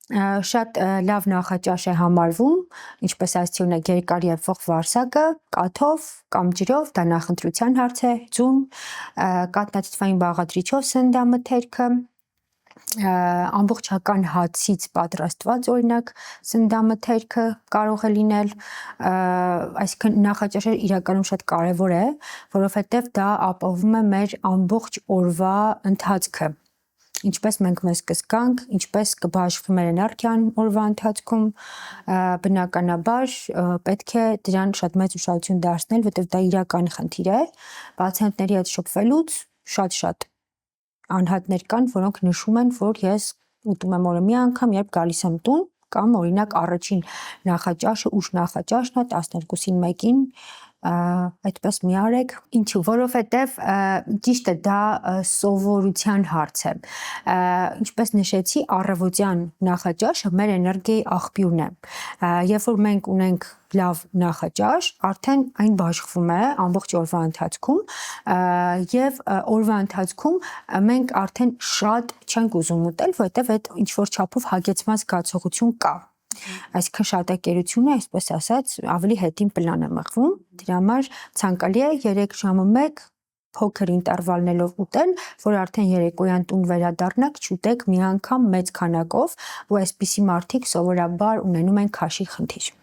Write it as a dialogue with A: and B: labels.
A: Շատ լավ նախաճաշ է համարվում, ինչպես ասացի ունեք երկար եւ ողջ վարսակը, կաթով կամ ջրով, դա նախընտրության հարց է, ձուն, կաթնաթթվային բաղադրիչով սննդամթերքը, ամբողջական հացից պատրաստված օրինակ սննդամթերքը կարող է լինել, այսինքն նախաճաշը իրականում շատ կարևոր է, որովհետեւ դա ապահովում է մեր ամբողջ օրվա ընթացքը, ինչպես մենք մեզ կզգանք, ինչպես կբաշխվի մեր էներգիան օրվա ընթացքում, բնականաբար պետք է դրան շատ մեծ ուշադրություն դարձնել, որովհետև դա իրական խնդիր է, պացիենտների հետ շփվելուց շատ անհատներ կան, որոնք նշում են, որ ես ուտում եմ օրը մի անգամ, երբ գալիս եմ տուն, կամ օրինակ առաջին նախաճաշը ուշ նախաճաշն է 12-ին 1-ին, այդպես մի արեք, ինչու, որովհետև ճիշտ է դա սովորության հարց է, ինչպես նշեցի առավոտյան նախաճաշը մեր էներգիայի աղբյուրն է, երբ որ մենք ունենք լավ նախաճաշ, արդեն այն բաշխվում է ամբողջ օրվա ընթացքում եւ օրվա ընթացքում մենք արդեն շատ չենք ուզում ուտել, որովհետեւ այդ ինչ որ չափով հագեցման զգացողություն կա, այսինքն շատակերությունը, այսպես ասած, ավելի հետին պլան է մղվում, դրա համար ցանկալի է 3 ժամը 1 փոքր ինտերվալներով ուտել, որ արդեն երեկոյան տուն վերադառնաք, չուտեք մի անգամ մեծ քանակով, ու այսպիսի մարդիկ սովորաբար ունենում են քաշի խնդիր։